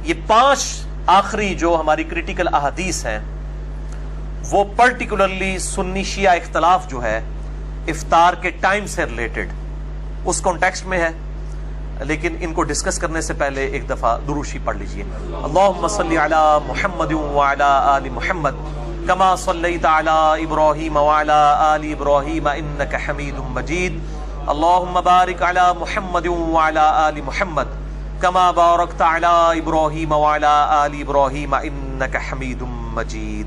یہ 5 آخری جو ہماری کریٹیکل احادیث ہیں وہ پرٹیکولرلی سنی شیعہ اختلاف جو ہے افطار کے ٹائم سے ریلیٹڈ اس کانٹیکسٹ میں ہے، لیکن ان کو ڈسکس کرنے سے پہلے ایک دفعہ درود شریف پڑھ لیجئے۔ اللہم صلی علی محمد وعلی آل محمد کما صلیت علی ابراہیم وعلی آل ابراہیم انک حمید مجید، اللہم بارک علی محمد وعلی آل محمد کما بارکت علی ابراہیم وعلی آل ابراہیم انک حمید مجید۔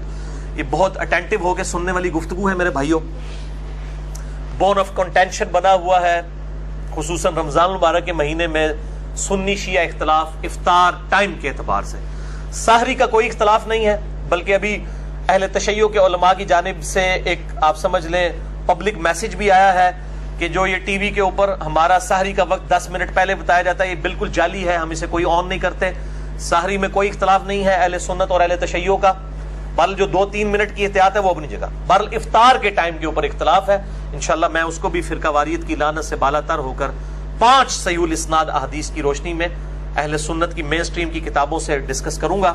یہ بہت اٹینٹو ہو کے سننے والی گفتگو ہے میرے بھائیوں، بون آف کنٹینشن بنا ہوا ہے خصوصاً رمضان المبارک کے مہینے میں سنی شیعہ اختلاف افطار ٹائم کے اعتبار سے۔ سحری کا کوئی اختلاف نہیں ہے، بلکہ ابھی اہل تشیع کے علماء کی جانب سے ایک آپ سمجھ لیں پبلک میسج بھی آیا ہے کہ جو یہ ٹی وی کے اوپر ہمارا سحری کا وقت 10 منٹ پہلے بتایا جاتا ہے یہ بالکل جعلی ہے، ہم اسے کوئی آن نہیں کرتے۔ سحری میں کوئی اختلاف نہیں ہے اہل سنت اور اہل تشیع کا، بل جو 2-3 منٹ کی احتیاط ہے وہ اپنی جگہ، بہرحال افطار کے ٹائم کے اوپر اختلاف ہے۔ انشاءاللہ میں اس کو بھی فرقہ واریت کی لعنت سے بالا تر ہو کر 5 صحیح الاسناد احادیث کی روشنی میں اہل سنت کی مین سٹریم کی کتابوں سے ڈسکس کروں گا۔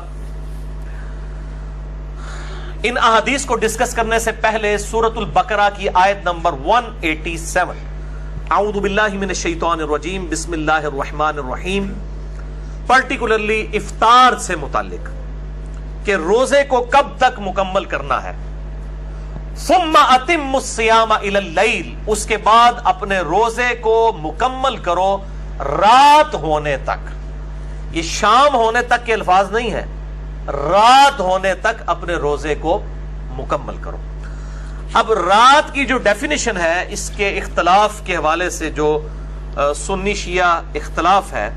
ان احادیث کو ڈسکس کرنے سے پہلے سورۃ البقرہ کی آیت نمبر 187، اعوذ باللہ من الشیطان الرجیم بسم اللہ الرحمن الرحیم، پرٹیکولرلی افطار سے متعلق کہ روزے کو کب تک مکمل کرنا ہے۔ ثم اتم الصیام الی اللیل، اس کے بعد اپنے روزے کو مکمل کرو رات ہونے تک۔ یہ شام ہونے تک کے الفاظ نہیں ہے، رات ہونے تک اپنے روزے کو مکمل کرو۔ اب رات کی جو ڈیفینیشن ہے اس کے اختلاف کے حوالے سے جو سنی شیعہ اختلاف ہے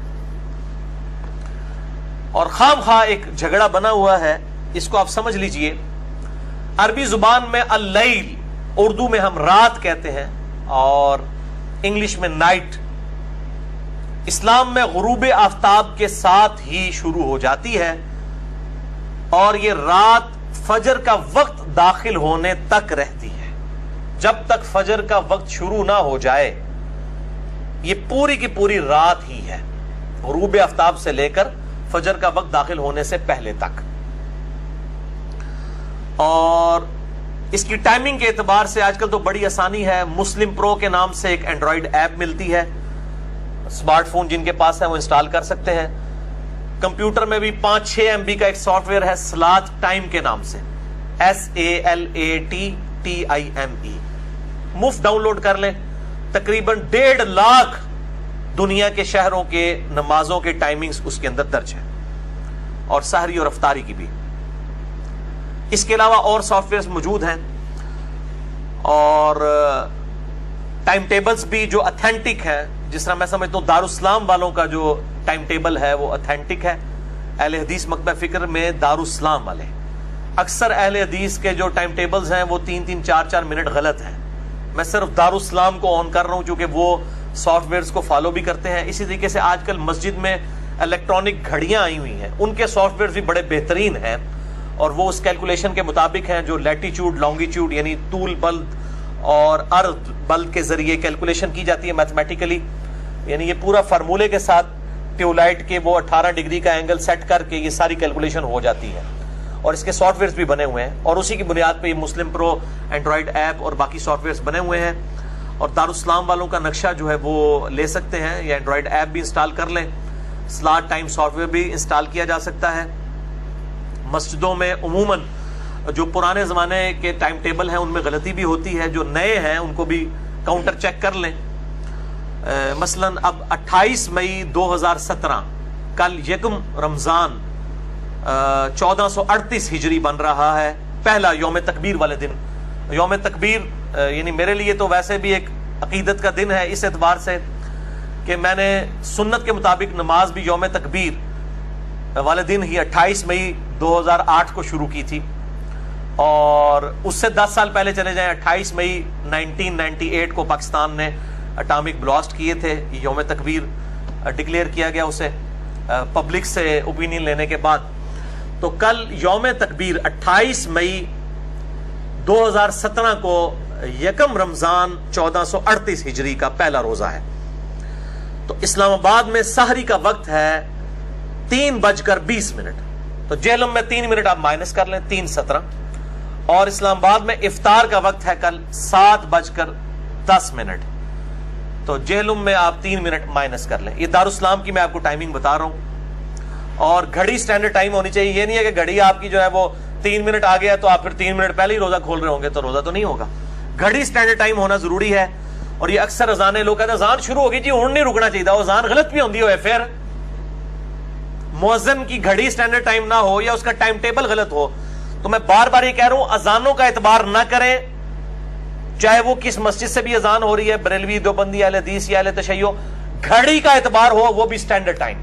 اور خام خواہ ایک جھگڑا بنا ہوا ہے، اس کو آپ سمجھ لیجئے۔ عربی زبان میں اللیل، اردو میں ہم رات کہتے ہیں اور انگلش میں نائٹ، اسلام میں غروب آفتاب کے ساتھ ہی شروع ہو جاتی ہے اور یہ رات فجر کا وقت داخل ہونے تک رہتی ہے۔ جب تک فجر کا وقت شروع نہ ہو جائے یہ پوری کی پوری رات ہی ہے، غروب آفتاب سے لے کر فجر کا وقت داخل ہونے سے پہلے تک۔ اور اس کی ٹائمنگ کے اعتبار سے آج کل تو بڑی آسانی ہے، مسلم پرو کے نام سے ایک اینڈرائیڈ ایپ ملتی ہے، اسمارٹ فون جن کے پاس ہے وہ انسٹال کر سکتے ہیں۔ کمپیوٹر میں بھی 5-6 MB کا ایک سافٹ ویئر ہے سلات ٹائم کے نام سے، SALATTIME، مفت ڈاؤن لوڈ کر لیں۔ تقریباً 1.5 لاکھ دنیا کے شہروں کے نمازوں کے ٹائمنگز اس کے اندر درج ہیں، اور سحری اور افطاری کی بھی۔ اس کے علاوہ اور سافٹ ویئرز موجود ہیں اور ٹائم ٹیبلز بھی جو اتھینٹک ہیں، جس طرح میں سمجھتا ہوں دارالاسلام والوں کا جو ٹائم ٹیبل ہے وہ اتھینٹک ہے۔ اہل حدیث مکتبہ فکر میں دارالاسلام والے، اکثر اہل حدیث کے جو ٹائم ٹیبلز ہیں وہ 3-3 4-4 منٹ غلط ہیں۔ میں صرف دارالاسلام کو آن کر رہا ہوں چونکہ وہ سافٹ ویئرز کو فالو بھی کرتے ہیں۔ اسی طریقے سے آج کل مسجد میں الیکٹرانک گھڑیاں آئی ہوئی ہیں، ان کے سافٹ ویئرز بھی بڑے بہترین ہیں اور وہ اس کیلکولیشن کے مطابق ہیں جو لیٹیچیوڈ لانگیچیوڈ یعنی طول بلد اور عرض بلد کے ذریعے کیلکولیشن کی جاتی ہے میتھمیٹیکلی، یعنی یہ پورا فارمولے کے ساتھ ٹیوب لائٹ کے وہ 18 ڈگری کا اینگل سیٹ کر کے یہ ساری کیلکولیشن ہو جاتی ہے، اور اس کے سافٹ ویئرز بھی بنے ہوئے ہیں، اور اسی کی بنیاد پہ یہ مسلم پرو اینڈرائیڈ ایپ اور باقی سافٹ ویئرز بنے ہوئے ہیں۔ اور دارالاسلام والوں کا نقشہ جو ہے وہ لے سکتے ہیں، یا اینڈرائیڈ ایپ بھی انسٹال کر لیں، سلاٹ ٹائم سافٹ ویئر بھی انسٹال کیا جا سکتا ہے۔ مسجدوں میں عموماً جو پرانے زمانے کے ٹائم ٹیبل ہیں ان میں غلطی بھی ہوتی ہے، جو نئے ہیں ان کو بھی کاؤنٹر چیک کر لیں۔ مثلاً اب 28 مئی 2017 کل 1 رمضان 1438 ہجری بن رہا ہے، پہلا یوم تکبیر والے دن۔ یوم تکبیر یعنی میرے لیے تو ویسے بھی ایک عقیدت کا دن ہے اس اعتبار سے کہ میں نے سنت کے مطابق نماز بھی یوم تکبیر والے دن ہی 28 مئی 2008 کو شروع کی تھی، اور اس سے 10 سال پہلے چلے جائیں 28 مئی 1998 کو پاکستان نے اٹامک بلاسٹ کیے تھے، یوم تکبیر ڈکلیئر کیا گیا اسے پبلک سے اوپینین لینے کے بعد۔ تو کل یوم تکبیر 28 مئی 2017 کو 1 رمضان 1438 ہجری کا پہلا روزہ ہے۔ تو اسلام آباد میں سحری کا وقت ہے 3:20, تو جہلم میں 3 منٹ آپ مائنس کر لیں، 3:17. اور اسلام آباد میں افطار کا وقت ہے کل 7:10. تو جہلم میں آپ 3 منٹ مائنس کر لیں. یہ دارالاسلام کی میں آپ کو ٹائمنگ بتا رہا ہوں. اور گھڑی سٹینڈرڈ ٹائم ہونی چاہیے. یہ نہیں ہے کہ گھڑی آپ کی جو ہے وہ 3 منٹ آ گیا تو آپ پھر 3 منٹ پہلے ہی روزہ کھول رہے ہوں گے تو روزہ تو نہیں ہوگا. گھڑی سٹینڈرڈ ٹائم ہونا ضروری ہے. اور یہ اکثر اذانیں لوگ کہتے ہیں اذان شروع ہوگی جی ہوں نہیں رکنا چاہیے. وہ اذان غلط بھی ہوندی ہوئے پھر مؤذن کی گھڑی سٹینڈرڈ ٹائم نہ ہو یا اس کا ٹائم ٹیبل غلط ہو تو میں بار بار یہ کہہ رہا ہوں اذانوں کا اعتبار نہ کریں، چاہے وہ کس مسجد سے بھی اذان ہو رہی ہے، بریلوی، دیوبندی، اہل حدیث یا اہل تشیع. گھڑی کا اعتبار ہو وہ بھی سٹینڈرڈ ٹائم.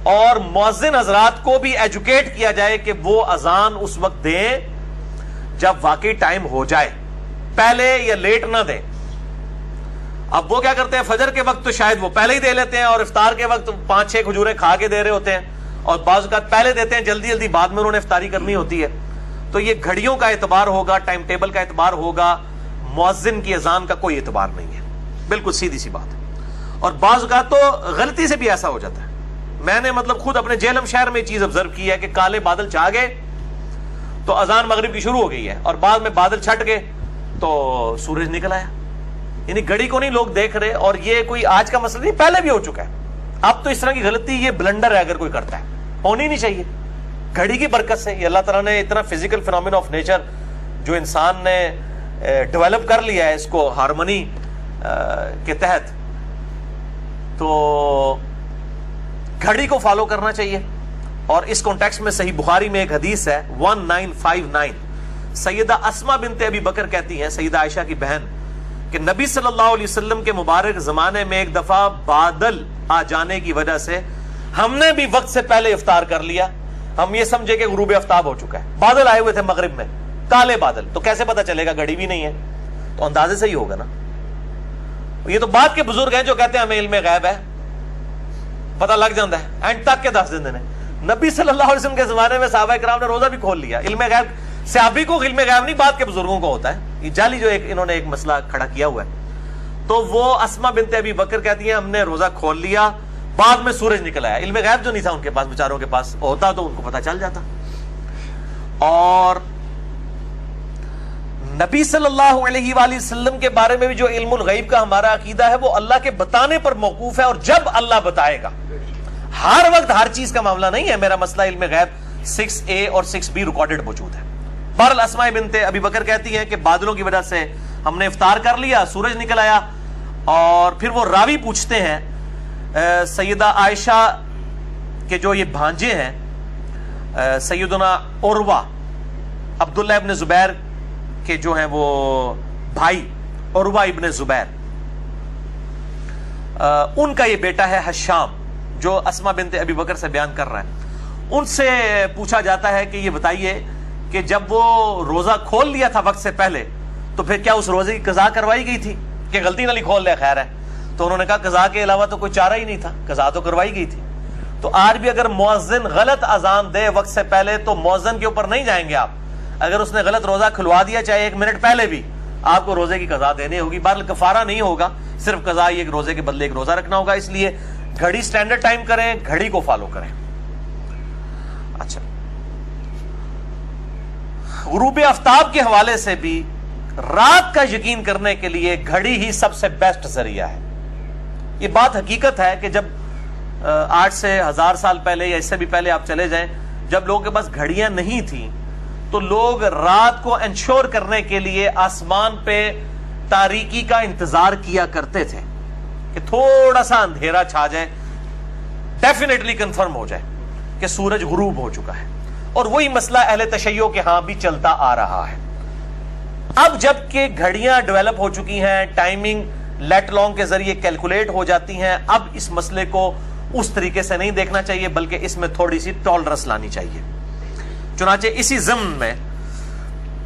اور مؤذن حضرات کو بھی ایجوکیٹ کیا جائے کہ وہ اذان اس وقت دیں جب واقعی ٹائم ہو جائے، پہلے یا لیٹ نہ دیں. اب وہ کیا کرتے ہیں فجر کے وقت تو شاید وہ پہلے ہی دے لیتے ہیں اور افطار کے وقت 5-6 کھجوریں کھا کے دے رہے ہوتے ہیں، اور بعض اوقات پہلے دیتے ہیں جلدی جلدی، بعد میں انہوں نے افطاری کرنی ہوتی ہے. تو یہ گھڑیوں کا اعتبار ہوگا، ٹائم ٹیبل کا اعتبار ہوگا، مؤذن کی اذان کا کوئی اعتبار نہیں ہے. بالکل سیدھی سی بات ہے. اور بعض اوقات تو غلطی سے بھی ایسا ہو جاتا ہے. میں نے مطلب خود اپنے جہلم شہر میں یہ چیز آبزرو کی ہے کہ کالے بادل چھا گئے تو اذان مغرب کی شروع ہو گئی ہے، اور بعد میں بادل چھٹ گئے تو سورج نکل آیا. یعنی گھڑی کو نہیں لوگ دیکھ رہے. اور یہ کوئی آج کا مسئلہ نہیں، پہلے بھی ہو چکا ہے. اب تو اس طرح کی غلطی یہ بلنڈر ہے اگر کوئی کرتا ہے، ہونی نہیں چاہیے. گھڑی کی برکت سے یہ اللہ تعالیٰ نے اتنا فزیکل فینومین آف نیچر جو انسان نے ڈیولپ کر لیا ہے اس کو ہارمونی کے تحت، تو گھڑی کو فالو کرنا چاہیے. اور اس کانٹیکس میں صحیح بخاری میں ایک حدیث ہے 1959. سیدہ اسما بنت ابی بکر کہتی ہیں، سیدہ عائشہ کی بہن، کہ نبی صلی اللہ علیہ وسلم کے مبارک زمانے میں ایک دفعہ بادل آ جانے کی وجہ سے ہم نے بھی وقت سے پہلے افطار کر لیا. ہم یہ سمجھے کہ غروب آفتاب ہو چکا ہے. بادل آئے ہوئے تھے مغرب میں، کالے بادل، تو کیسے پتا چلے گا؟ گھڑی بھی نہیں ہے تو اندازے سے ہی ہوگا نا. یہ تو بعد کے بزرگ ہیں جو کہتے ہیں ہمیں علم غیب ہے، پتہ لگ جاتا ہے، اینڈ تک کے 10 دن. نبی صلی اللہ علیہ وسلم کے زمانے میں صحابہ کرام نے روزہ بھی کھول لیا. علم غیب صحابی کو علم غیب نہیں، بعد کے بزرگوں کو ہوتا ہے. یہ جعلی جو انہوں نے ایک مسئلہ کھڑا کیا ہوا ہے. تو وہ اسما بنت ابی بکر کہتی ہیں ہم نے روزہ کھول لیا، بعد میں سورج نکل آیا. علم غیب جو نہیں تھا ان کے پاس، بیچاروں کے پاس ہوتا تو ان کو پتہ چل جاتا. اور نبی صلی اللہ علیہ وآلہ وسلم کے بارے میں بھی جو علم الغیب کا ہمارا عقیدہ ہے وہ اللہ کے بتانے پر موقوف ہے، اور جب اللہ بتائے گا. ہر وقت ہر چیز کا معاملہ نہیں ہے. میرا مسئلہ علم غیب 6A اور 6B ریکارڈڈ موجود ہے. بہرحال اسماء بنت ابی بکر کہتی ہیں کہ بادلوں کی وجہ سے ہم نے افطار کر لیا، سورج نکل آیا. اور پھر وہ راوی پوچھتے ہیں سیدہ عائشہ کے جو یہ بھانجے ہیں سیدنا عروہ عبداللہ ابن زبیر کے جو ہیں وہ بھائی عروہ ابن زبیر، ان کا یہ بیٹا ہے حشام جو اسماء بنت ابی بکر سے بیان کر رہا ہے. ان سے پوچھا جاتا ہے کہ یہ بتائیے کہ جب وہ روزہ کھول لیا تھا وقت سے پہلے تو پھر کیا اس روزے کی قضا کروائی گئی تھی کہ غلطی نہ کھول لیا خیر ہے؟ تو انہوں نے کہا قضا کے علاوہ تو کوئی چارہ ہی نہیں تھا، قضا تو کروائی گئی تھی. تو آج بھی اگر مؤذن غلط اذان دے وقت سے پہلے تو مؤذن کے اوپر نہیں جائیں گے آپ. اگر اس نے غلط روزہ کھلوا دیا چاہے 1 منٹ پہلے بھی، آپ کو روزے کی قضا دینی ہوگی. بہرحال کفارہ نہیں ہوگا، صرف قضا ایک روزے کے بدلے ایک روزہ رکھنا ہوگا. اس لیے گھڑی سٹینڈرڈ ٹائم کریں، گھڑی کو فالو کریں. اچھا، غروب آفتاب کے حوالے سے بھی رات کا یقین کرنے کے لیے گھڑی ہی سب سے بیسٹ ذریعہ ہے. یہ بات حقیقت ہے کہ جب 8 سے 1000 سال پہلے یا اس سے بھی پہلے آپ چلے جائیں، جب لوگوں کے پاس گھڑیاں نہیں تھیں تو لوگ رات کو انشور کرنے کے لیے آسمان پہ تاریکی کا انتظار کیا کرتے تھے کہ تھوڑا سا اندھیرا چھا جائے، ڈیفینیٹلی کنفرم ہو جائے کہ سورج غروب ہو چکا ہے. اور وہی مسئلہ اہل تشیع کے ہاں بھی چلتا آ رہا ہے. اب جب کہ گھڑیاں ڈیولپ ہو چکی ہیں، ٹائمنگ لیٹ لانگ کے ذریعے کیلکولیٹ ہو جاتی ہیں، اب اس مسئلے کو اس طریقے سے نہیں دیکھنا چاہیے بلکہ اس میں تھوڑی سی ٹالرنس لانی چاہیے. چنانچہ اسی ضمن میں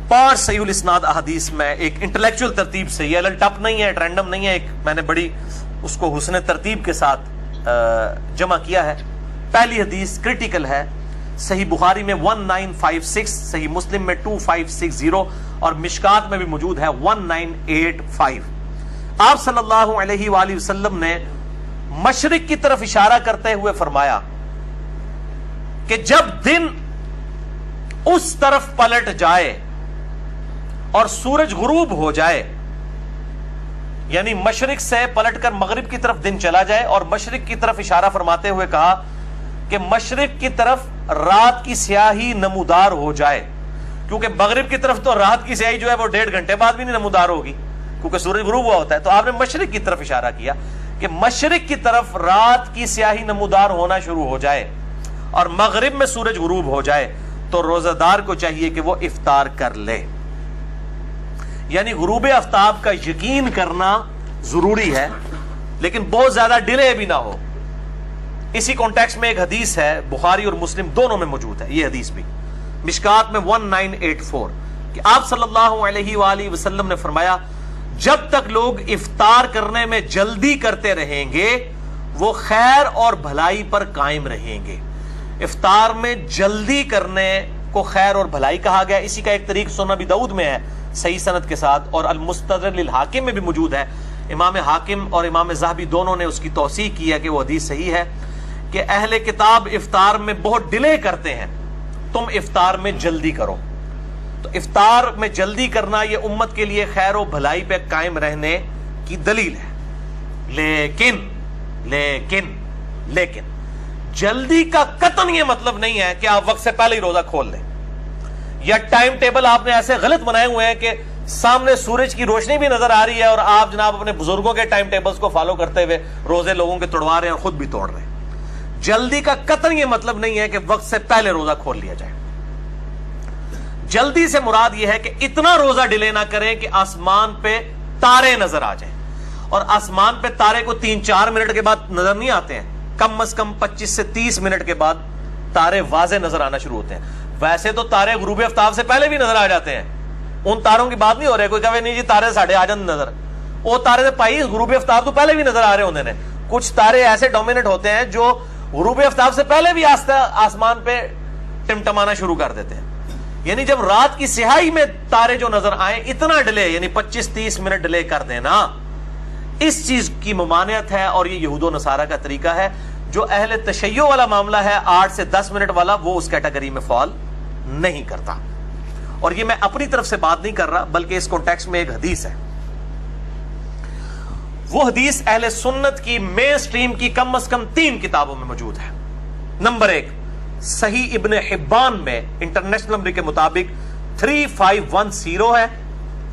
5 صحیح الاسناد احادیث میں ایک انٹلیکچوئل ترتیب سے، یہ الٹپ نہیں ہے، رینڈم نہیں ہے، ایک میں نے بڑی اس کو حسن ترتیب کے ساتھ جمع کیا ہے. پہلی حدیث کریٹیکل ہے، صحیح بخاری میں 1956، صحیح مسلم میں 2560 اور مشکات میں بھی موجود ہے 1985. آپ صلی اللہ علیہ وآلہ وسلم نے مشرق کی طرف اشارہ کرتے ہوئے فرمایا کہ جب دن اس طرف پلٹ جائے اور سورج غروب ہو جائے، یعنی مشرق سے پلٹ کر مغرب کی طرف دن چلا جائے، اور مشرق کی طرف اشارہ فرماتے ہوئے کہا کہ مشرق کی طرف رات کی سیاہی نمودار ہو جائے، کیونکہ مغرب کی طرف تو رات کی سیاہی جو ہے وہ 1.5 گھنٹے بعد بھی نہیں نمودار ہوگی کیونکہ سورج غروب ہوا ہوتا ہے. تو آپ نے مشرق کی طرف اشارہ کیا کہ مشرق کی طرف رات کی سیاہی نمودار ہونا شروع ہو جائے اور مغرب میں سورج غروب ہو جائے تو روزہ دار کو چاہیے کہ وہ افطار کر لے. یعنی غروب آفتاب کا یقین کرنا ضروری ہے، لیکن بہت زیادہ ڈیلے بھی نہ ہو. اسی کانٹیکسٹ میں ایک حدیث ہے، بخاری اور مسلم دونوں میں موجود ہے یہ حدیث بھی، مشکات میں 1984، کہ آپ صلی اللہ علیہ وآلہ وسلم نے فرمایا جب تک لوگ افطار کرنے میں جلدی کرتے رہیں گے وہ خیر اور بھلائی پر قائم رہیں گے. افطار میں جلدی کرنے کو خیر اور بھلائی کہا گیا. اسی کا ایک طریق سنن ابی داؤد میں ہے صحیح سند کے ساتھ، اور المستدرک للحاکم میں بھی موجود ہے. امام حاکم اور امام ذہبی دونوں نے اس کی توثیق کی ہے کہ وہ حدیث صحیح ہے کہ اہل کتاب افطار میں بہت ڈیلے کرتے ہیں، تم افطار میں جلدی کرو. تو افطار میں جلدی کرنا یہ امت کے لیے خیر و بھلائی پہ قائم رہنے کی دلیل ہے. لیکن جلدی کا قطعاً یہ مطلب نہیں ہے کہ آپ وقت سے پہلے ہی روزہ کھول لیں، یا ٹائم ٹیبل آپ نے ایسے غلط بنائے ہوئے ہیں کہ سامنے سورج کی روشنی بھی نظر آ رہی ہے اور آپ جناب اپنے بزرگوں کے ٹائم ٹیبلز کو فالو کرتے ہوئے روزے لوگوں کے توڑوا رہے ہیں اور خود بھی توڑ رہے ہیں. جلدی کا قطعاً یہ مطلب نہیں ہے کہ وقت سے پہلے روزہ کھول لیا جائے. جلدی سے مراد یہ ہے کہ اتنا روزہ ڈیلے نہ کریں کہ آسمان پہ تارے نظر آ جائیں، اور آسمان پہ تارے کو 3-4 منٹ کے بعد نظر نہیں آتے ہیں، کم از کم 25 سے 30 منٹ کے بعد تارے واضح نظر آنا شروع ہوتے ہیں. ویسے تو تارے غروب آفتاب سے پہلے بھی نظر آ جاتے ہیں، ان تاروں کی بات نہیں ہو رہی. کوئی کہے نہیں جی تارے ساڑھے آ جاتے نظر، وہ تارے سے پائی غروب آفتاب تو پہلے بھی نظر آ رہے ہوتے ہیں. کچھ تارے ایسے ڈومینیٹ ہوتے ہیں جو غروب آفتاب سے پہلے بھی آسمان پہ ٹمٹمانا شروع کر دیتے ہیں. یعنی جب رات کی سیاہی میں تارے جو نظر آئیں اتنا ڈیلے، یعنی 25-30 منٹ ڈیلے کر دینا، اس چیز کی ممانعت ہے. اور یہ یہود و نصارہ کا طریقہ ہے. جو اہل تشیع والا معاملہ ہے 8 سے 10 منٹ والا، وہ اس کیٹیگری میں فال نہیں کرتا. اور یہ میں اپنی طرف سے بات نہیں کر رہا بلکہ اس کانٹیکسٹ میں ایک حدیث ہے. وہ حدیث اہل سنت کی مین سٹریم کی کم از کم 3 کتابوں میں موجود ہے. نمبر 1 صحیح ابن حبان میں انٹرنیشنل نمبر کے مطابق 3510 ہے،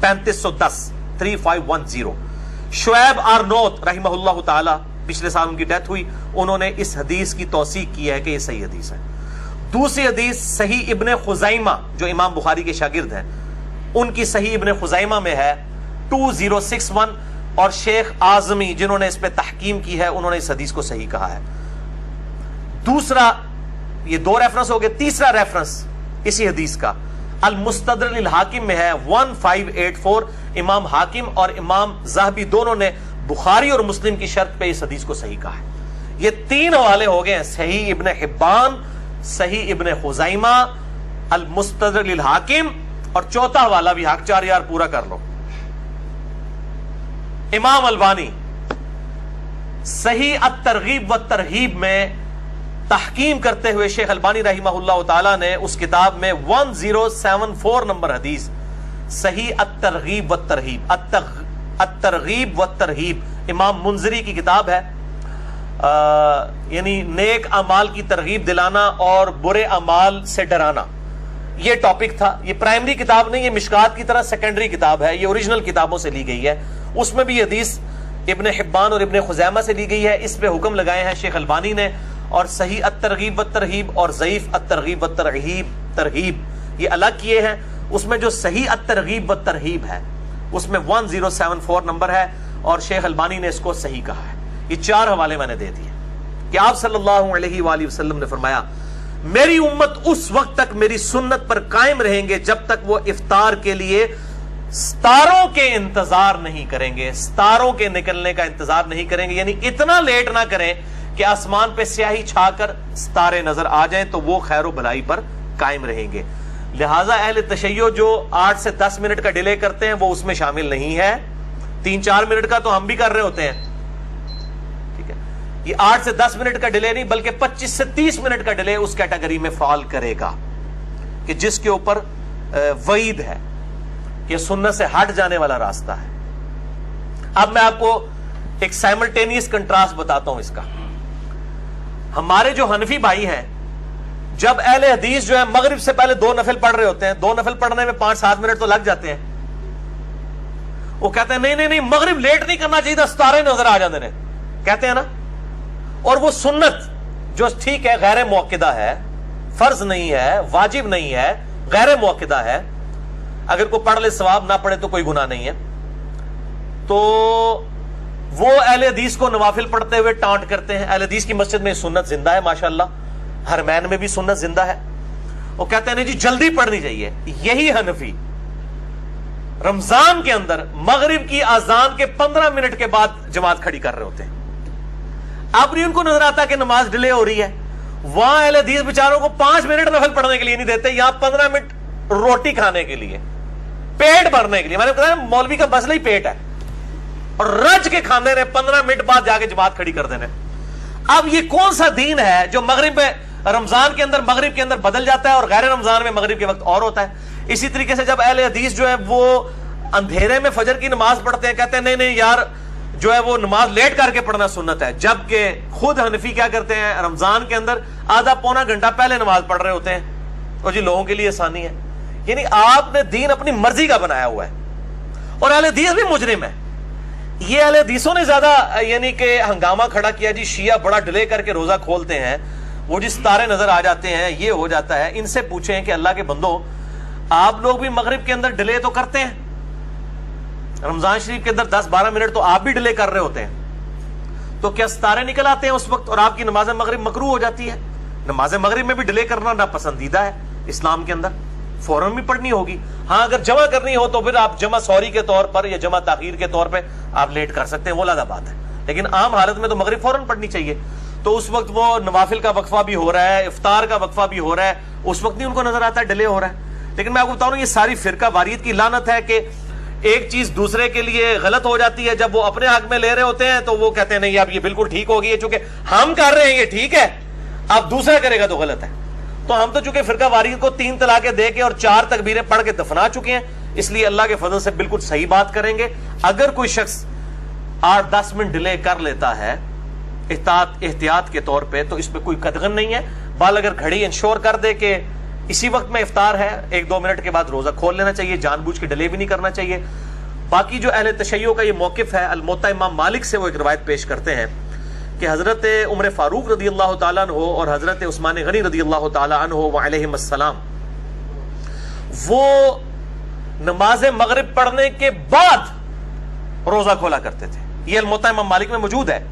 3510 3510. شعیب آرنوت رحمہ اللہ تعالی، پچھلے سال ان کی ڈیتھ ہوئی، انہوں نے اس حدیث کی توثیق کی ہے کہ یہ صحیح حدیث ہے. دوسری حدیث صحیح ابن خزیمہ جو امام بخاری کے شاگرد ہیں، ان کی صحیح ابن خزیمہ میں ہے 2061، اور شیخ اعظمی جنہوں نے اس پہ تحقیم کی ہے انہوں نے اس حدیث کو صحیح کہا ہے. دوسرا، یہ 2 ریفرنس ہو گئے. تیسرا ریفرنس اسی حدیث کا المستدرک للحاکم میں ہے 1584. امام حاکم اور امام ذہبی دونوں نے بخاری اور مسلم کی شرط پہ اس حدیث کو صحیح کہا ہے. یہ 3 حوالے ہو گئے ہیں، صحیح ابن حبان، صحیح ابن خزیمہ، المستدرک للحاکم، اور چوتھا حوالہ بھی حق 4 یار پورا کر لو، امام البانی صحیح الترغیب والترہیب میں تحقیم کرتے ہوئے شیخ البانی رحمہ اللہ تعالی نے اس کتاب میں 1074 نمبر حدیث صحیح الترغیب والترہیب، الترغیب والترہیب امام منذری کی کتاب ہے، یعنی نیک اعمال کی ترغیب دلانا اور برے اعمال سے ڈرانا، یہ ٹاپک تھا. یہ پرائمری کتاب نہیں، یہ مشکات کی طرح سیکنڈری کتاب ہے، یہ اوریجنل کتابوں سے لی گئی ہے. اس میں بھی حدیث ابن حبان اور ابن خزیمہ سے لی گئی ہے. اس پہ حکم لگائے ہیں شیخ البانی نے، اور صحیح الترغیب والترہیب اور ضعیف الترغیب والترہیب یہ الگ کیے ہیں. اس میں جو صحیح الترغیب والترہیب ہے اس میں 1074 نمبر ہے، اور شیخ البانی نے اس کو صحیح کہا ہے. یہ 4 حوالے میں نے دے دیے کہ آپ صلی اللہ علیہ وآلہ وسلم نے فرمایا میری امت اس وقت تک میری سنت پر قائم رہیں گے جب تک وہ افطار کے لیے ستاروں کے انتظار نہیں کریں گے، ستاروں کے نکلنے کا انتظار نہیں کریں گے. یعنی اتنا لیٹ نہ کریں کہ آسمان پہ سیاہی چھا کر ستارے نظر آ جائیں تو وہ خیر و بھلائی پر قائم رہیں گے. لہٰذا اہل تشیع جو 8 سے 10 منٹ کا ڈیلے کرتے ہیں وہ اس میں شامل نہیں ہے. 3-4 منٹ کا تو ہم بھی کر رہے ہوتے ہیں، ٹھیک ہے. یہ 8 سے 10 منٹ کا ڈیلے نہیں بلکہ 25 سے 30 منٹ کا ڈیلے اس کیٹیگری میں فال کرے گا کہ جس کے اوپر وعید ہے کہ سنت سے ہٹ جانے والا راستہ ہے. اب میں آپ کو ایک سائملٹینیس کنٹراسٹ بتاتا ہوں اس کا. ہمارے جو حنفی بھائی ہیں جب اہل حدیث جو ہے مغرب سے پہلے 2 نفل پڑھ رہے ہوتے ہیں, 2 نفل پڑھنے میں 5-7 منٹ تو لگ جاتے ہیں, وہ کہتے ہیں نہیں مغرب لیٹ نہیں کرنا چاہیے, ستارے نظر آ جاتے ہیں کہتے ہیں نا. اور وہ سنت جو ٹھیک ہے غیر موقدہ ہے, فرض نہیں ہے, واجب نہیں ہے, غیر موقدہ ہے, اگر کوئی پڑھ لے ثواب, نہ پڑھے تو کوئی گناہ نہیں ہے. تو وہ اہل حدیث کو نوافل پڑھتے ہوئے ٹانٹ کرتے ہیں. اہل حدیث کی مسجد میں سنت زندہ ہے ماشاءاللہ, حرمین میں بھی سنت زندہ ہے. وہ کہتے ہیں نہیں جی جلدی پڑھنی چاہیے. یہی حنفی رمضان کے اندر مغرب کی اذان کے 15 منٹ کے بعد جماعت کھڑی کر رہے ہوتے ہیں. اب نہیں ان کو نظر آتا کہ نماز ڈیلے ہو رہی ہے. وہاں اہل حدیث بیچاروں کو 5 منٹ نفل پڑھنے کے لیے نہیں دیتے, یہاں 15 منٹ روٹی کھانے کے لیے, پیٹ بھرنے کے لیے. میں نے بتایا مولوی کا مسئلہ ہی پیٹ ہے, اور رج کے کھانے نے 15 منٹ بعد جا کے جماعت کھڑی کر دینے. اب یہ کون سا دین ہے جو مغرب میں رمضان کے اندر مغرب کے اندر بدل جاتا ہے اور غیر رمضان میں مغرب کے وقت اور ہوتا ہے. اسی طریقے سے جب اہل حدیث جو ہے وہ اندھیرے میں فجر کی نماز پڑھتے ہیں, کہتے ہیں نہیں یار جو ہے وہ نماز لیٹ کر کے پڑھنا سنت ہے, جبکہ خود حنفی کیا کرتے ہیں رمضان کے اندر آدھا پونا گھنٹہ پہلے نماز پڑھ رہے ہوتے ہیں, اور جی لوگوں کے لیے آسانی ہے. یعنی آپ نے دین اپنی مرضی کا بنایا ہوا ہے, اور اہل حدیث بھی مجرم ہے. یہ اہل حدیثوں نے زیادہ یعنی کہ ہنگامہ کھڑا کیا جی شیعہ بڑا ڈیلے کر کے روزہ کھولتے ہیں, وہ جی ستارے نظر آ جاتے ہیں, یہ ہو جاتا ہے. ان سے پوچھیں کہ اللہ کے بندو آپ لوگ بھی مغرب کے اندر ڈیلے تو کرتے ہیں, رمضان شریف کے اندر 10-12 منٹ تو آپ بھی ڈیلے کر رہے ہوتے ہیں, تو کیا ستارے نکل آتے ہیں اس وقت اور آپ کی نماز مغرب مکروہ ہو جاتی ہے؟ نماز مغرب میں بھی ڈیلے کرنا ناپسندیدہ ہے اسلام کے اندر, فوراً بھی پڑھنی ہوگی. ہاں اگر جمع کرنی ہو تو پھر آپ جمع سوری کے طور پر یا جمع تاخیر کے طور پہ آپ لیٹ کر سکتے ہیں, وہ علیحدہ بات ہے. لیکن عام حالت میں تو مغرب فوراً پڑھنی چاہیے. تو اس وقت وہ نوافل کا وقفہ بھی ہو رہا ہے, افطار کا وقفہ بھی ہو رہا ہے, اس وقت نہیں ان کو نظر آتا ہے ڈیلے ہو رہا ہے. لیکن میں آپ کو بتاؤں یہ ساری فرقہ واریت کی لعنت ہے کہ ایک چیز دوسرے کے لیے غلط ہو جاتی ہے, جب وہ اپنے حق میں لے رہے ہوتے ہیں تو وہ کہتے ہیں نہیں اب یہ بالکل ٹھیک ہوگی, ہے چونکہ ہم کر رہے ہیں یہ ٹھیک ہے, اب دوسرا کرے گا تو غلط ہے. تو ہم تو چونکہ فرقہ واریت کو 3 طلاقیں دے کے اور 4 تکبیریں پڑھ کے دفنا چکے ہیں, اس لیے اللہ کے فضل سے بالکل صحیح بات کریں گے. اگر کوئی شخص 8-10 منٹ ڈیلے کر لیتا ہے احتیاط کے طور پہ تو اس پہ کوئی قدغن نہیں ہے. بال اگر گھڑی انشور کر دے کہ اسی وقت میں افطار ہے, 1-2 منٹ کے بعد روزہ کھول لینا چاہیے, جان بوجھ کے ڈیلے بھی نہیں کرنا چاہیے. باقی جو اہل تشیع کا یہ موقف ہے, الموطا امام مالک سے وہ ایک روایت پیش کرتے ہیں کہ حضرت عمر فاروق رضی اللہ تعالیٰ عنہ اور حضرت عثمان غنی رضی اللہ تعالیٰ عنہ وعلیہم السلام وہ نماز مغرب پڑھنے کے بعد روزہ کھولا کرتے تھے. یہ الموطا امام مالک میں موجود ہے,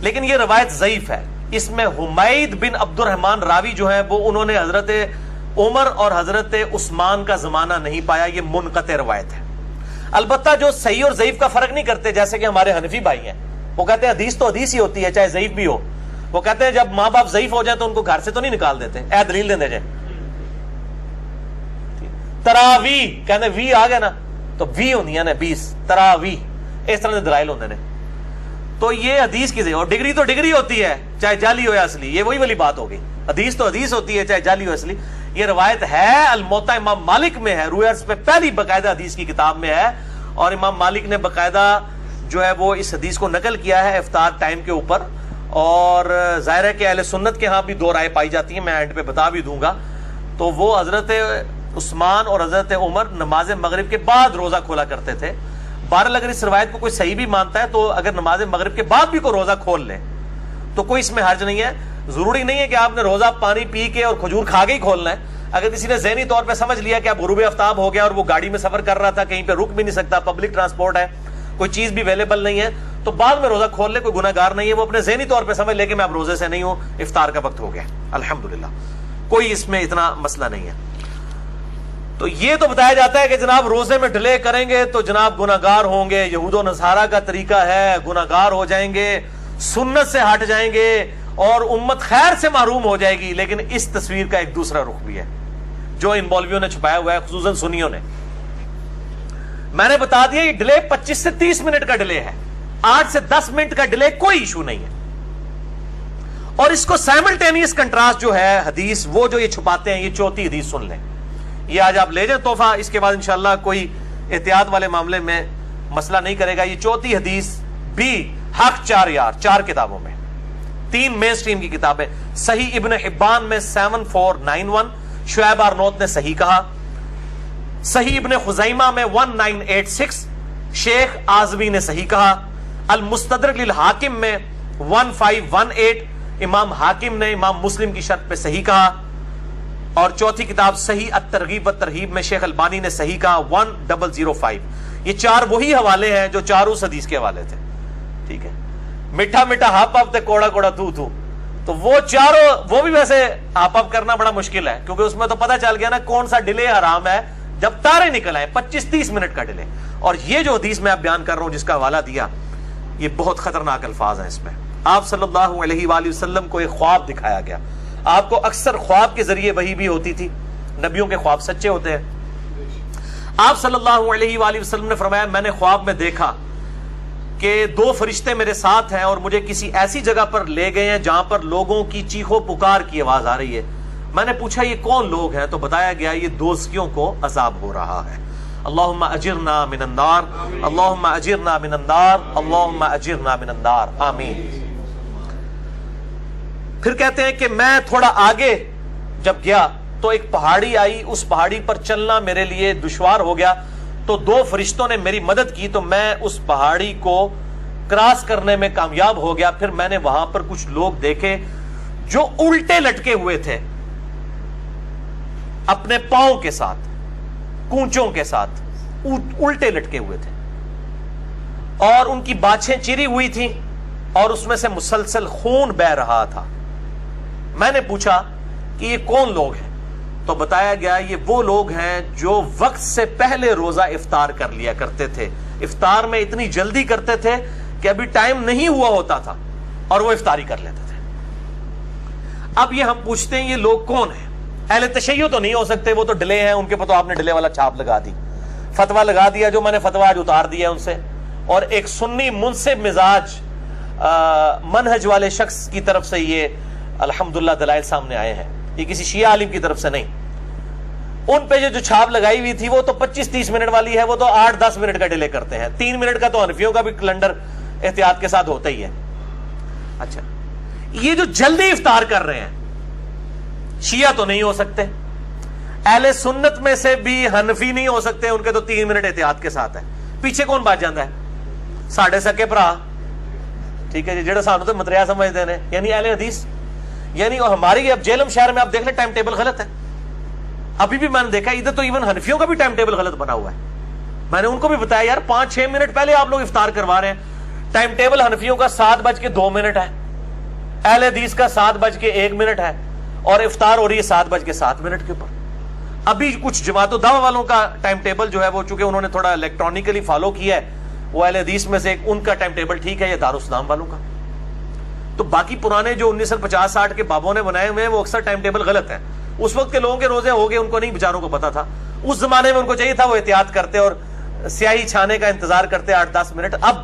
لیکن یہ روایت ضعیف ہے. اس میں حمید بن عبد الرحمن راوی جو ہے وہ انہوں نے حضرت عمر اور حضرت عثمان کا زمانہ نہیں پایا, یہ منقطع روایت ہے. البتہ جو صحیح اور ضعیف کا فرق نہیں کرتے, جیسے کہ ہمارے حنفی بھائی ہیں, وہ کہتے ہیں حدیث تو حدیث ہی ہوتی ہے چاہے ضعیف بھی ہو. وہ کہتے ہیں جب ماں باپ ضعیف ہو جائیں تو ان کو گھر سے تو نہیں نکال دیتے, اے دلیل دے جائے. تراوی کہتے وی آ گیا نا تو وی ہوندی نا 20 تراوی, اس طرح کے دلائل ہوندے نے. تو یہ حدیث کی اور ڈگری تو ڈگری ہوتی ہے چاہے جعلی ہو یا اصلی, یہ وہی والی بات ہوگی. حدیث تو حدیث ہوتی ہے چاہے جعلی ہو اصلی. یہ روایت ہے الموطا امام مالک میں ہے, روایت پہ پہلی باقاعدہ حدیث کی کتاب میں ہے, اور امام مالک نے باقاعدہ جو ہے وہ اس حدیث کو نقل کیا ہے افطار ٹائم کے اوپر. اور ظاہر ہے کہ اہل سنت کے ہاں بھی 2 رائے پائی جاتی ہیں, میں اینڈ پہ بتا بھی دوں گا. تو وہ حضرت عثمان اور حضرت عمر نماز مغرب کے بعد روزہ کھولا کرتے تھے. بہرحال اگر اس روایت کو کوئی صحیح بھی مانتا ہے تو اگر نماز مغرب کے بعد بھی کوئی روزہ کھول لے تو کوئی اس میں حرج نہیں ہے. ضروری نہیں ہے کہ آپ نے روزہ پانی پی کے اور کھجور کھا کے ہی کھولنا ہے. اگر کسی نے ذہنی طور پہ سمجھ لیا کہ اب غروب آفتاب ہو گیا اور وہ گاڑی میں سفر کر رہا تھا, کہیں پہ رک بھی نہیں سکتا, پبلک ٹرانسپورٹ ہے, کوئی چیز بھی اویلیبل نہیں ہے, تو بعد میں روزہ کھول لے, کوئی گناہ گار نہیں ہے. وہ اپنے ذہنی طور پہ سمجھ لے کہ میں اب روزے سے نہیں ہوں, افطار کا وقت ہو گیا, الحمدللہ, کوئی اس میں اتنا مسئلہ نہیں ہے. تو یہ تو بتایا جاتا ہے کہ جناب روزے میں ڈیلے کریں گے تو جناب گناہ گار ہوں گے, یہود و نصارہ کا طریقہ ہے, گناہ گار ہو جائیں گے, سنت سے ہٹ جائیں گے اور امت خیر سے محروم ہو جائے گی. لیکن اس تصویر کا ایک دوسرا رخ بھی ہے جو ان مولویوں نے چھپایا ہوا ہے, خصوصاً سنیوں نے. میں نے بتا دیا یہ ڈیلے 25 سے 30 منٹ کا ڈیلے ہے, 8 سے 10 منٹ کا ڈیلے کوئی ایشو نہیں ہے. اور اس کو سائملٹینیس کنٹراسٹ جو ہے حدیث وہ جو یہ چھپاتے ہیں، یہ چوتھی حدیث سن لیں، یہ آج آپ لے جائیں تحفہ، اس کے بعد انشاءاللہ کوئی احتیاط والے معاملے میں مسئلہ نہیں کرے گا۔ یہ چوتھی حدیث بھی حق 4 یار 4 کتابوں میں، 3 مین سٹریم کی کتابیں، صحیح ابن حبان میں 7491 شعیب آرنوت نے صحیح کہا، صحیح ابن خزیمہ میں 1986 شیخ آزمی نے صحیح کہا، المستدرک للحاکم میں 1518 امام حاکم نے امام مسلم کی شرط پہ صحیح کہا، اور چوتھی کتاب صحیح الترغیب والترہیب میں شیخ البانی نے صحیح کہا 1005۔ یہ 4 وہی حوالے ہیں جو 4 اس حدیث کے حوالے تھے، ٹھیک ہے، میٹھا میٹھا ہاپ اپ تے کوڑا کوڑا تو تو وہ چاروں، وہ بھی ویسے ہاپ اپ کرنا بڑا مشکل ہے، کیونکہ اس میں تو پتہ چل گیا نا کون سا ڈیلے حرام ہے، جب تارے نکل آئے 25-30 منٹ کا ڈیلے۔ اور یہ جو حدیث میں آپ بیان کر رہا ہوں جس کا حوالہ دیا، یہ بہت خطرناک الفاظ ہیں اس میں۔ آپ صلی اللہ علیہ وآلہ وسلم کو ایک خواب دکھایا گیا، آپ کو اکثر خواب کے ذریعے وحی بھی ہوتی تھی، نبیوں کے خواب سچے ہوتے ہیں۔ آپ صلی اللہ علیہ وآلہ وسلم نے فرمایا میں نے خواب میں دیکھا کہ 2 فرشتے میرے ساتھ ہیں اور مجھے کسی ایسی جگہ پر لے گئے ہیں جہاں پر لوگوں کی چیخو پکار کی آواز آ رہی ہے۔ میں نے پوچھا یہ کون لوگ ہیں، تو بتایا گیا یہ دوزخیوں کو عذاب ہو رہا ہے۔ اللہم اجرنا من النار، اللہم اجرنا من النار، اللہم اجرنا من النار، آمین۔ پھر کہتے ہیں کہ میں تھوڑا آگے جب گیا تو ایک پہاڑی آئی، اس پہاڑی پر چلنا میرے لیے دشوار ہو گیا، تو 2 فرشتوں نے میری مدد کی تو میں اس پہاڑی کو کراس کرنے میں کامیاب ہو گیا۔ پھر میں نے وہاں پر کچھ لوگ دیکھے جو الٹے لٹکے ہوئے تھے، اپنے پاؤں کے ساتھ، کونچوں کے ساتھ الٹے لٹکے ہوئے تھے، اور ان کی باچھیں چری ہوئی تھیں اور اس میں سے مسلسل خون بہ رہا تھا۔ میں نے پوچھا کہ یہ کون لوگ ہیں، تو بتایا گیا یہ وہ لوگ ہیں جو وقت سے پہلے روزہ افطار کر لیا کرتے تھے، افطار میں اتنی جلدی کرتے تھے کہ ابھی ٹائم نہیں ہوا ہوتا تھا اور وہ افطاری کر لیتے تھے۔ اب یہ ہم پوچھتے ہیں یہ لوگ کون ہیں؟ اہل تشیع تو نہیں ہو سکتے، وہ تو ڈلے ہیں، ان کے پتہ آپ نے ڈلے والا چھاپ لگا دی، فتویٰ لگا دیا، جو میں نے فتویٰ آج اتار دیا ان سے، اور ایک سنی منصف مزاج منہج والے شخص کی طرف سے یہ الحمدللہ دلائل سامنے آئے ہیں، یہ کسی شیعہ عالم کی طرف سے نہیں۔ ان پہ جو چھاپ لگائی ہوئی تھی وہ تو 25-30 منٹ والی ہے، وہ تو 8-10 منٹ کا ڈیلے کرتے ہیں، 3 منٹ کا تو حنفیوں کا بھی کیلنڈر احتیاط کے ساتھ ہوتا ہی ہے۔ اچھا، یہ جو جلدی افطار کر رہے ہیں شیعہ تو نہیں ہو سکتے، اہل سنت میں سے بھی حنفی نہیں ہو سکتے، ان کے تو 3 منٹ احتیاط کے ساتھ ہے۔ پیچھے کون بات جاندہ ہے؟ ساڑھے سکے برا، ٹھیک ہے جی، جڑا سانو تو متریا سمجھتے ہیں، یعنی اہل حدیث، یعنی ہماری اب جیلم شہر میں آپ دیکھ لیں ٹائم ٹیبل غلط ہے۔ ابھی بھی میں نے دیکھا ادھر تو ایون حنفیوں کا بھی ٹائم ٹیبل غلط بنا ہوا ہے۔ میں نے ان کو بھی بتایا یار 5-6 منٹ پہلے آپ لوگ افطار کروا رہے ہیں، ٹائم ٹیبل حنفیوں کا 7:02 ہے، اہل حدیث کا 7:01 ہے، اور افطار ہو رہی ہے 7:07 کے اوپر۔ ابھی کچھ جماعت و دعوہ والوں کا ٹائم ٹیبل جو ہے وہ چونکہ انہوں نے تھوڑا الیکٹرانکلی فالو کیا ہے، وہ اہل حدیث میں سے ان کا ٹائم ٹیبل ٹھیک ہے، یہ دارالاسلام والوں کا۔ تو باقی پرانے جو 1950-60 کے بابوں نے بنائے ہوئے ہیں وہ اکثر ٹائم ٹیبل غلط ہیں۔ اس وقت کے لوگوں کے روزے ہو گئے، ان کو نہیں بیچاروں کو پتا تھا، اس زمانے میں ان کو چاہیے تھا وہ احتیاط کرتے اور سیاہی چھانے کا انتظار کرتے 8-10 منٹ۔ اب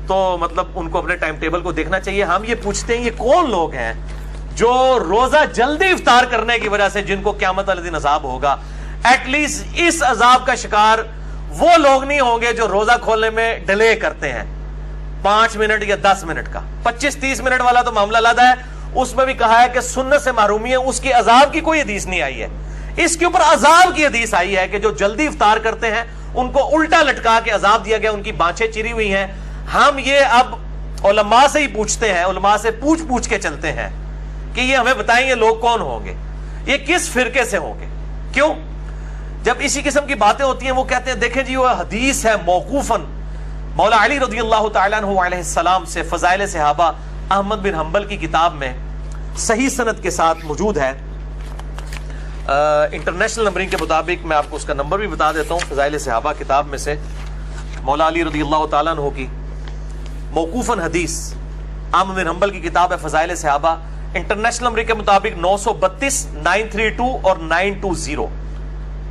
تو مطلب ان کو اپنے ٹائم ٹیبل کو دیکھنا چاہیے۔ ہم یہ پوچھتے ہیں یہ کون لوگ ہیں جو روزہ جلدی افطار کرنے کی وجہ سے جن کو قیامت والے دن عذاب ہوگا؟ ایٹ لیسٹ اس عذاب کا شکار وہ لوگ نہیں ہوں گے جو روزہ کھولنے میں ڈیلے کرتے ہیں 5 منٹ یا 10 منٹ کا۔ 25-30 منٹ والا تو معاملہ علیحدہ ہے، اس میں بھی کہا ہے کہ سنت سے محرومی ہے، اس کی عذاب کی کوئی حدیث نہیں آئی ہے۔ اس کے اوپر عذاب کی حدیث آئی ہے کہ جو جلدی افطار کرتے ہیں ان کو الٹا لٹکا کے عذاب دیا گیا، ان کی بانچیں چری ہوئی ہیں۔ ہم یہ اب علماء سے ہی پوچھتے ہیں، علماء سے پوچھ کے چلتے ہیں کہ یہ ہمیں بتائیں یہ لوگ کون ہوں گے، یہ کس فرقے سے ہوں گے۔ کیوں؟ جب اسی قسم کی باتیں ہوتی ہیں وہ کہتے ہیں دیکھیں جی وہ حدیث ہے موقوفاً مولا علی رضی اللہ تعالیٰ عنہ علیہ السلام سے، فضائل صحابہ احمد بن حنبل کی کتاب میں صحیح سند کے ساتھ موجود ہے، انٹرنیشنل نمبرنگ کے مطابق میں آپ کو اس کا نمبر بھی بتا دیتا ہوں۔ فضائل صحابہ کتاب میں سے مولا علی رضی اللہ تعالیٰ عنہ کی موقوفاً حدیث، احمد بن حنبل کی کتاب ہے فضائل صحابہ، انٹرنیشنل نمبرنگ کے مطابق 932، 932 اور 920،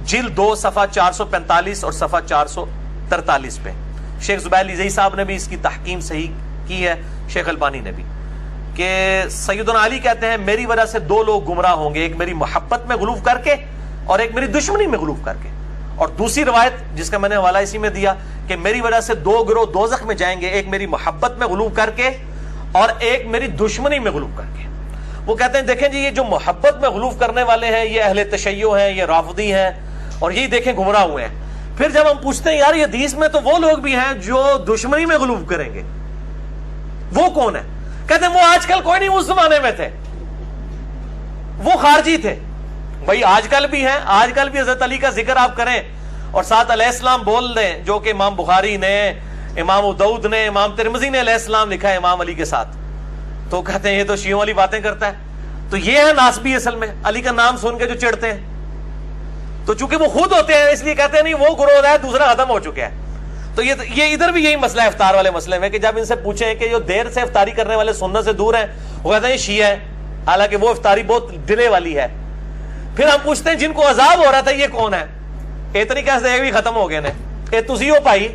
جلد 2 صفحہ 445 اور صفحہ 443 پہ۔ شیخ زبیر لیزئی صاحب نے بھی اس کی تحکیم صحیح کی ہے، شیخ البانی نے بھی۔ کہ سیدنا علی کہتے ہیں میری وجہ سے دو لوگ گمراہ ہوں گے، ایک میری محبت میں غلو کر کے اور ایک میری دشمنی میں غلو کر کے. اور دوسری روایت جس کا میں نے حوالہ اسی میں دیا کہ میری وجہ سے دو گروہ دوزخ میں جائیں گے، ایک میری محبت میں غلو کر کے اور ایک میری دشمنی میں غلو کر کے. وہ کہتے ہیں دیکھیں جی یہ جو محبت میں غلو کرنے والے ہیں یہ اہل تشیع ہیں، یہ رافضی ہیں، اور یہی دیکھیں گمراہ ہوئے ہیں. پھر جب ہم پوچھتے ہیں یار یہ حدیث میں تو وہ لوگ بھی ہیں جو دشمنی میں غلو کریں گے، وہ کون ہے؟ کہتے ہیں وہ آج کل کوئی نہیں، اس زمانے میں تھے، وہ خارجی تھے. بھائی آج کل بھی ہیں، آج کل بھی حضرت علی کا ذکر آپ کریں اور ساتھ علیہ السلام بول دیں، جو کہ امام بخاری نے، امام ابو داؤد نے، امام ترمذی نے علیہ السلام لکھا ہے امام علی کے ساتھ، تو کہتے ہیں یہ تو شیعوں والی باتیں کرتا ہے. تو یہ ہے ناسبی اصل میں، علی کا نام سن کے جو چڑھتے ہیں. تو چونکہ وہ خود ہوتے ہیں اس لیے کہتے ہیں نہیں وہ گروہ ہے دوسرا ختم ہو چکا ہے. تو یہ ادھر بھی یہی مسئلہ ہے افطار والے مسئلے میں، کہ جب ان سے پوچھیں کہ جو دیر سے افطاری کرنے والے سنت سے دور ہیں، وہ کہتے ہیں یہ شیعہ ہے، حالانکہ وہ افطاری بہت ڈلے والی ہے. پھر ہم پوچھتے ہیں جن کو عذاب ہو رہا تھا یہ کون ہے؟ اتنی کہتے ہیں بھی ختم ہو گئے نے، یہ تسی ہو پائی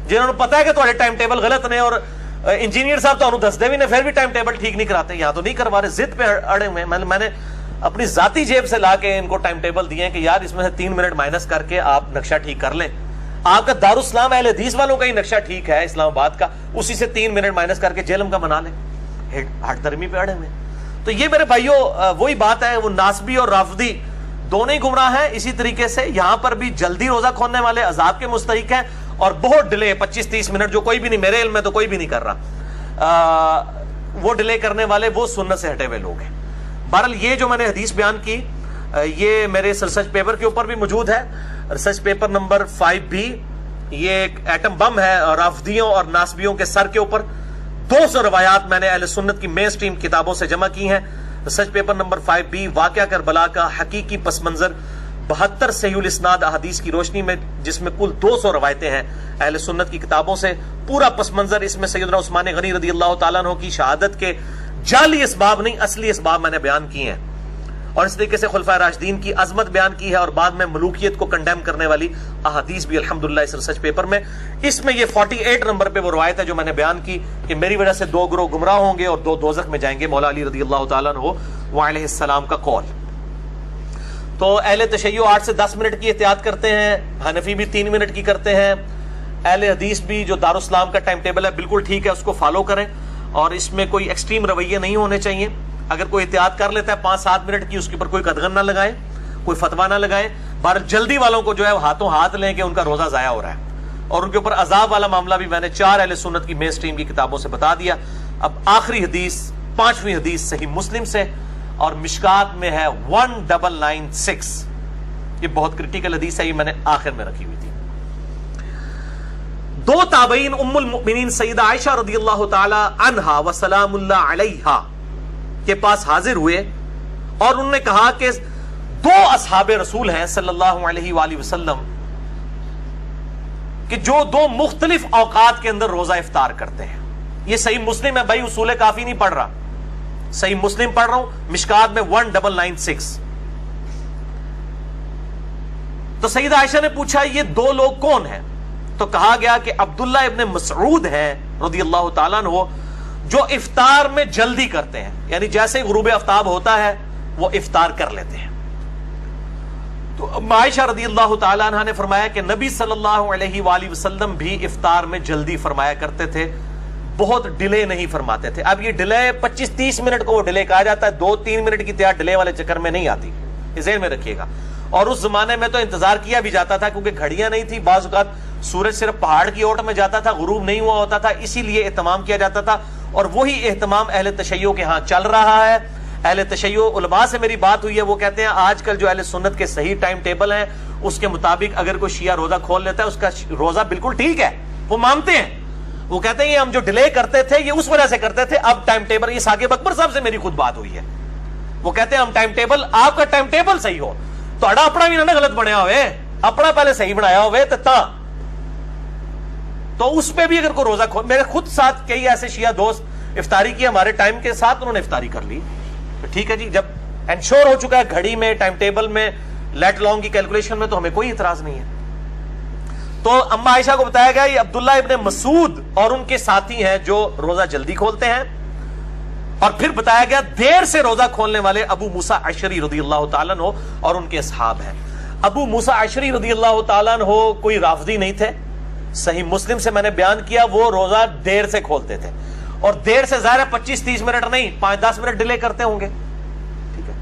جنہوں نے پتا ہے کہ تھوڑے ٹائم ٹیبل غلط نے، اور انجینئر صاحب تو دستے بھی نے پھر بھی ٹائم ٹیبل ٹھیک نہیں کراتے. یہاں تو نہیں کروا رہے، ضد پہ اڑے ہوئے. میں نے اپنی ذاتی جیب سے لا کے ان کو ٹائم ٹیبل دیے کہ یار اس میں سے 3 منٹ مائنس کر کے آپ نقشہ ٹھیک کر لیں. آپ کا دارالاسلام اہل حدیث والوں کا ہی نقشہ ٹھیک ہے اسلام آباد کا، اسی سے 3 منٹ مائنس کر کے جہلم کا بنا لیں. ہٹ درمی پہ اڑے ہوئے. تو یہ میرے بھائیوں وہی بات ہے، وہ ناسبی اور رافضی دونوں ہی گمراہ ہیں. اسی طریقے سے یہاں پر بھی جلدی روزہ کھولنے والے عذاب کے مستحق ہیں، اور بہت ڈیلے 25-30 منٹ جو کوئی بھی نہیں، میرے علم میں تو کوئی بھی نہیں کر رہا، وہ ڈیلے کرنے والے وہ سنت سے ہٹے ہوئے لوگ ہیں. بہرحال یہ جو میں نے حدیث بیان کی یہ میرے ریسرچ پیپر کے اوپر بھی موجود ہے، ریسرچ پیپر نمبر 5B. یہ ایک ایٹم بم ہے رافضیوں اور ناسبیوں کے سر کے اوپر. 200 روایات میں نے اہل سنت کی مین سٹریم کتابوں سے جمع کی ہیں. ریسرچ پیپر نمبر 5B واقعہ کربلا کا حقیقی پس منظر 72 صحیح الاسناد احادیث کی روشنی میں، جس میں کل 200 روایتیں ہیں اہل سنت کی کتابوں سے. پورا پس منظر اس میں سیدنا عثمان غنی رضی اللہ تعالیٰ عنہ کی شہادت کے جعلی اسباب نہیں اصلی اسباب میں نے بیان کیے ہیں، اور اس طریقے سے خلفائے راشدین کی عظمت بیان کی ہے، اور بعد میں ملوکیت کو کنڈیم کرنے والی احادیث بھی الحمدللہ اس ریسرچ پیپر میں. اس میں یہ 48 نمبر پہ وہ روایت ہے جو میں نے بیان کی کہ میری وجہ سے 2 گروہ گمراہ ہوں گے اور 2 دوزخ میں جائیں گے، مولا علی رضی اللہ تعالیٰ عنہ وعلیہ السلام کا قول. تو اہل تشیع 8 سے 10 منٹ کی احتیاط کرتے ہیں، حنفی بھی 3 منٹ کی کرتے ہیں. اہل حدیث بھی جو دارالاسلام کا ٹائم ٹیبل ہے بالکل ٹھیک ہے، اس کو فالو کریں، اور اس میں کوئی ایکسٹریم رویے نہیں ہونے چاہیے. اگر کوئی احتیاط کر لیتا ہے 5-7 منٹ کی، اس کے اوپر کوئی قدغن نہ لگائیں، کوئی فتویٰ نہ لگائیں. بار جلدی والوں کو جو ہے ہاتھوں ہاتھ لیں کہ ان کا روزہ ضائع ہو رہا ہے. اور ان کے اوپر عذاب والا معاملہ بھی میں نے 4 اہل سنت کی مین سٹریم کی کتابوں سے بتا دیا. اب آخری حدیث 5ویں حدیث صحیح مسلم سے، اور مشکات میں ہے 1996. یہ بہت کرٹیکل حدیث ہے، یہ میں نے آخر میں رکھی ہوئی تھی. 2 تابعین ام المؤمنین سیدہ عائشہ رضی اللہ تعالی عنہا و سلام اللہ علیہا کے پاس حاضر ہوئے، اور انہوں نے کہا کہ 2 اصحاب رسول ہیں صلی اللہ علیہ وآلہ وسلم کہ جو 2 مختلف اوقات کے اندر روزہ افطار کرتے ہیں. یہ صحیح مسلم ہے بھائی، اصول کافی نہیں پڑھ رہا، صحیح مسلم پڑھ رہا ہوں، مشکات میں 1996. تو سیدہ عائشہ نے پوچھا یہ 2 لوگ کون ہیں؟ تو کہا گیا کہ عبداللہ ابن مسعود ہیں رضی اللہ تعالیٰ عنہ، جو افطار میں جلدی کرتے ہیں، یعنی جیسے غروب آفتاب ہوتا ہے وہ افطار کر لیتے ہیں. تو عائشہ رضی اللہ تعالیٰ عنہ نے فرمایا کہ نبی صلی اللہ علیہ وآلہ وسلم بھی افطار میں جلدی فرمایا کرتے تھے، بہت ڈیلے نہیں فرماتے تھے. اب یہ ڈیلے 25-30 منٹ کو وہ ڈیلے کہا جاتا ہے، 2-3 منٹ کی تیار ڈیلے والے چکر میں نہیں آتی، ذہن میں رکھیے گا. اور اس زمانے میں تو انتظار کیا بھی جاتا تھا کیونکہ گھڑیاں نہیں تھی، بعض اوقات سورج صرف پہاڑ کی اوٹ میں جاتا تھا، غروب نہیں ہوا ہوتا تھا، اسی لیے اہتمام کیا جاتا تھا. اور وہی اہتمام اہل تشیع کے ہاں چل رہا ہے. اہل تشیع علماء سے میری بات ہوئی ہے، وہ کہتے ہیں آج کل جو اہل سنت کے صحیح ٹائم ٹیبل ہیں اس کے مطابق اگر کوئی شیعہ روزہ کھول لیتا ہے اس کا روزہ بالکل ٹھیک ہے، وہ مانتے ہیں. وہ کہتے ہیں یہ ہم جو ڈیلے کرتے تھے یہ اس وجہ سے کرتے تھے، اب ٹائم ٹیبل، یہ ثاقب اکبر صاحب سے میری خود بات ہوئی ہے، وہ کہتے ہیں ہم ٹائم ٹیبل، آپ کا ٹائم ٹیبل صحیح ہو، تو اپنا بھی نہ غلط بنیا ہوئے، اپنا پہلے صحیح بنایا ہوئے تو اس پہ بھی اگر کوئی روزہ کھول. میرے خود ساتھ کئی ایسے شیعہ دوست افطاری کی ہمارے ٹائم کے ساتھ انہوں نے افطاری کر لی، ٹھیک ہے جی، جب انشور ہو چکا ہے گھڑی میں، ٹائم ٹیبل میں، لیٹ لانگ کی کیلکولیشن میں، تو ہمیں کوئی اعتراض نہیں ہے. تو اما عائشہ کو بتایا گیا یہ عبداللہ ابن مسعود اور ان کے ساتھی ہیں جو روزہ جلدی کھولتے ہیں. اور پھر بتایا گیا دیر سے روزہ کھولنے والے ابو موسیٰ عشری رضی اللہ تعالیٰ عنہ اور ان کے اصحاب ہیں. ابو موسیٰ عشری رضی اللہ تعالیٰ عنہ کوئی رافضی نہیں تھے. صحیح مسلم سے میں نے بیان کیا وہ روزہ دیر سے کھولتے تھے, اور دیر سے ظاہر ہے 25-30 منٹ نہیں, 5-10 منٹ ڈیلے کرتے ہوں گے. ٹھیک ہے,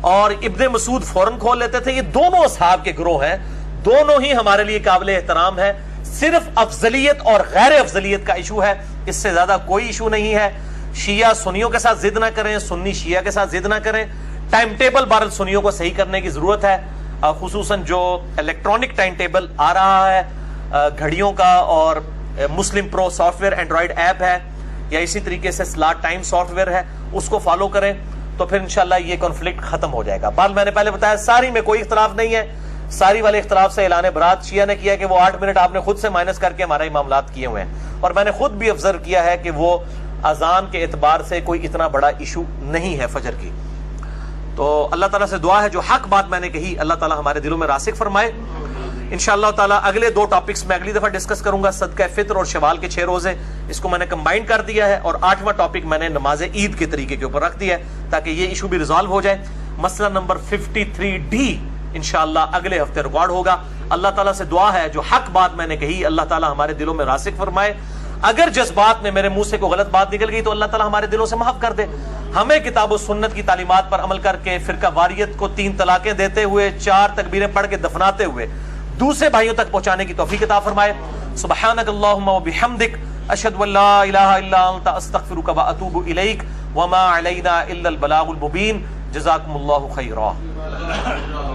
اور ابن مسعود فوراً کھول لیتے تھے. یہ دونوں اصحاب کے گروہ ہیں, دونوں ہی ہمارے لیے قابل احترام ہے. صرف افضلیت اور غیر افضلیت کا ایشو ہے, اس سے زیادہ کوئی ایشو نہیں ہے. شیعہ سنیوں کے ساتھ ضد نہ کریں, سنی شیعہ کے ساتھ ضد نہ کریں. ٹائم ٹیبل بہرحال سنیوں کو صحیح کرنے کی ضرورت ہے, خصوصاً جو الیکٹرانک ٹائم ٹیبل آ رہا ہے گھڑیوں کا, اور مسلم پرو سافٹ ویئر اینڈرائڈ ایپ ہے, یا اسی طریقے سے سلاٹ ٹائم سافٹ ویئر ہے, اس کو فالو کریں تو پھر انشاءاللہ یہ کنفلکٹ ختم ہو جائے گا. بات میں نے پہلے بتایا ساری میں کوئی اختلاف نہیں ہے. ساری والے اختلاف سے اعلان برات شیعہ نے کیا کہ وہ 8 منٹ آپ نے خود سے مائنس کر کے ہمارے معاملات کیے ہوئے ہیں, اور میں نے خود بھی آبزرو کیا ہے کہ وہ اذان کے اعتبار سے کوئی اتنا بڑا ایشو نہیں ہے فجر کی. تو اللہ تعالیٰ سے دعا ہے جو حق بات میں نے کہی اللہ تعالیٰ ہمارے دلوں میں راسخ فرمائے. انشاءاللہ تعالیٰ اگلے 2 ٹاپکس میں اگلی دفعہ ڈسکس کروں گا. صدقہ فطر اور شوال کے 6 روزے, اس کو میں نے کمبائن کر دیا ہے, اور 8واں ٹاپک میں نے نماز عید کے طریقے کے اوپر رکھ دیا ہے تاکہ یہ ایشو بھی ریزالو ہو جائے. مسئلہ نمبر 53D انشاءاللہ اگلے ہفتے ریکارڈ ہوگا. اللہ تعالیٰ سے دعا ہے جو حق بات میں نے کہی اللہ تعالیٰ ہمارے دلوں میں راسخ فرمائے. اگر جذبات میں میرے منہ سے کوئی غلط بات نکل گئی تو اللہ تعالیٰ ہمارے دلوں سے معاف کر دے. ہمیں کتاب و سنت کی تعلیمات پر عمل کر کے فرقہ واریت کو 3 طلاقیں دیتے ہوئے 4 تکبیریں پڑھ کے دفناتے ہوئے دوسرے بھائیوں تک پہنچانے کی توفیق عطا فرمائے. سبحانک اللہم و بحمدک اشہد ان لا الہ الا انت استغفرک و اتوب الیک وما علینا الا البلاغ المبین. جزاکم اللہ خیرا.